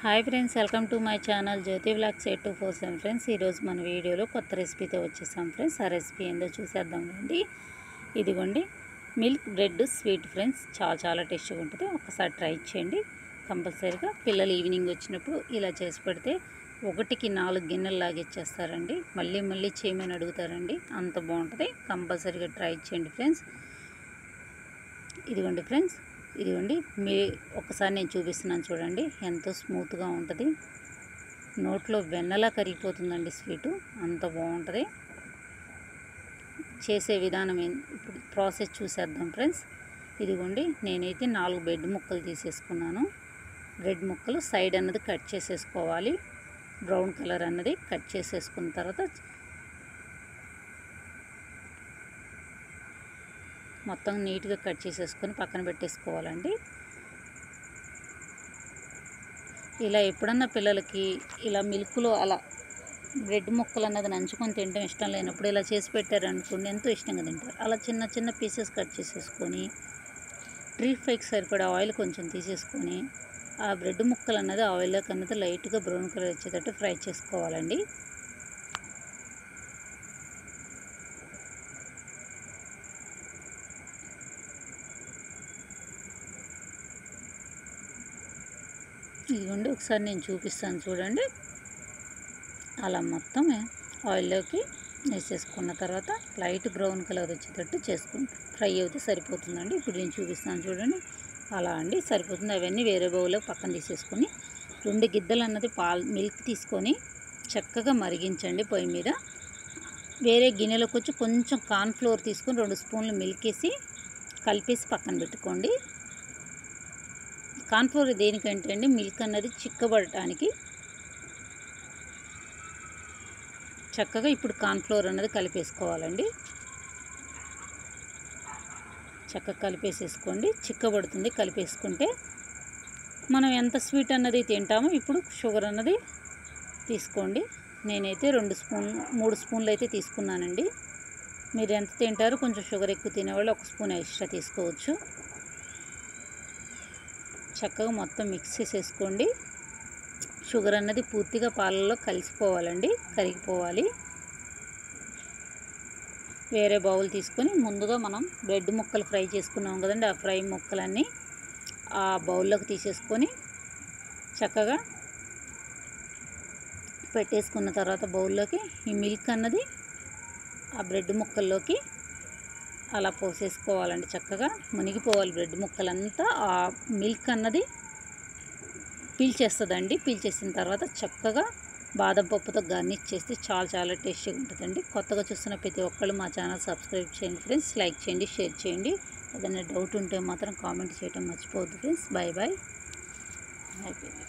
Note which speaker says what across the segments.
Speaker 1: Hi friends, welcome to my channel Jyothi vlogs 8247 friends. ఈరోజు మన వీడియోలో కొత్త రెసిపీతో వచ్చేసాం ఫ్రెండ్స్. ఆ రెసిపీ ఏందో చూసేద్దాం రండి. ఇదిగోండి మిల్క్ బ్రెడ్ స్వీట్ ఫ్రెండ్స్. చాలా టేస్టీగా ఉంటుంది. ఒకసారి ట్రై చేయండి కంపల్సరీగా. పిల్లలు ఈవినింగ్ వచ్చినప్పుడు ఇలా చేసి పెడితే 1కి 4 గిన్నెలు లాగిచ్చేస్తారండి. మళ్ళీ చేయమని అడుగుతారండి, అంత బాగుంటుంది. కంపల్సరీగా ట్రై చేయండి ఫ్రెండ్స్. ఇదిగోండి ఫ్రెండ్స్, ఇదిగోండి ఒకసారి నేను చూపిస్తున్నాను చూడండి. ఎంతో స్మూత్గా ఉంటుంది, నోట్లో వెన్నలా కరిగిపోతుందండి స్వీటు, అంత బాగుంటుంది. చేసే విధానం ఇప్పుడు ప్రాసెస్ చూసేద్దాం ఫ్రెండ్స్. ఇదిగోండి నేనైతే 4 బ్రెడ్ ముక్కలు తీసేసుకున్నాను. బ్రెడ్ ముక్కలు సైడ్ అన్నది కట్ చేసేసుకోవాలి. బ్రౌన్ కలర్ అన్నది కట్ చేసేసుకున్న తర్వాత మొత్తం నీట్గా కట్ చేసేసుకొని పక్కన పెట్టేసుకోవాలండి. ఇలా ఎప్పుడన్నా పిల్లలకి ఇలా మిల్క్లో అలా బ్రెడ్ ముక్కలు అన్నది నంచుకొని తినడం ఇష్టం లేనప్పుడు ఇలా చేసి పెట్టారనుకోండి, ఎంతో ఇష్టంగా తింటారు. అలా చిన్న పీసెస్ కట్ చేసేసుకొని డీప్ ఫ్రైకి సరిపడా ఆయిల్ కొంచెం తీసేసుకొని ఆ బ్రెడ్ ముక్కలు అన్నది ఆయిల్లోకి అన్నది లైట్గా బ్రౌన్ కలర్ వచ్చేటట్టు ఫ్రై చేసుకోవాలండి. ఇదిగోండి ఒకసారి నేను చూపిస్తాను చూడండి. అలా మొత్తం ఆయిల్లోకి వేసేసుకున్న తర్వాత లైట్ బ్రౌన్ కలర్ వచ్చేటట్టు చేసుకుని ఫ్రై అయితే సరిపోతుందండి. ఇప్పుడు నేను చూపిస్తాను చూడండి. అలా అండి సరిపోతుంది. అవన్నీ వేరే బౌల్లో పక్కన తీసేసుకొని 2 గిద్దలు అన్నది మిల్క్ తీసుకొని చక్కగా మరిగించండి పొయ్యి మీద. వేరే గిన్నెలోకి వచ్చి కొంచెం కార్న్ఫ్లోర్ తీసుకొని 2 స్పూన్లు మిల్క్ వేసి కలిపేసి పక్కన పెట్టుకోండి. కార్న్ఫ్లోర్ దేనికంటే అండి, మిల్క్ అన్నది చిక్కబడటానికి. చక్కగా ఇప్పుడు కార్న్ఫ్లోర్ అన్నది కలిపేసుకోవాలండి. చక్కగా కలిపేసేసుకోండి, చిక్కబడుతుంది. కలిపేసుకుంటే మనం ఎంత స్వీట్ అన్నది తింటామో ఇప్పుడు షుగర్ అన్నది తీసుకోండి. నేనైతే 3 స్పూన్లు అయితే తీసుకున్నానండి. మీరు ఎంత తింటారో, కొంచెం షుగర్ ఎక్కువ తినేవాళ్ళు 1 స్పూన్ ఎక్స్ట్రా తీసుకోవచ్చు. చక్కగా మొత్తం మిక్స్ చేసేసుకోండి. షుగర్ అన్నది పూర్తిగా పాలల్లో కలిసిపోవాలండి, కరిగిపోవాలి. వేరే బౌల్ తీసుకొని ముందుగా మనం బ్రెడ్ ముక్కలు ఫ్రై చేసుకున్నాం కదండి, ఆ ఫ్రై ముక్కలన్నీ ఆ బౌల్లోకి తీసేసుకొని చక్కగా పెట్టేసుకున్న తర్వాత బౌల్లోకి ఈ మిల్క్ అన్నది ఆ బ్రెడ్ ముక్కల్లోకి అలా పోసేసుకోవాలండి. చక్కగా మునిగిపోవాలి బ్రెడ్ ముక్కలంతా. ఆ మిల్క్ అన్నది పీల్చేస్తుందండి. పీల్చేసిన తర్వాత చక్కగా బాదం పప్పుతో గార్నిష్ చేస్తే చాలా టేస్టీగా ఉంటుందండి. కొత్తగా చూస్తున్న ప్రతి ఒక్కళ్ళు మా ఛానల్ సబ్స్క్రైబ్ చేయండి ఫ్రెండ్స్. లైక్ చేయండి, షేర్ చేయండి. ఏదైనా డౌట్ ఉంటే మాత్రం కామెంట్ చేయడం మర్చిపోవద్దు ఫ్రెండ్స్. బాయ్. అయిపోయింది.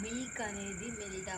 Speaker 2: మిల్క్ అనేది మెల్ట్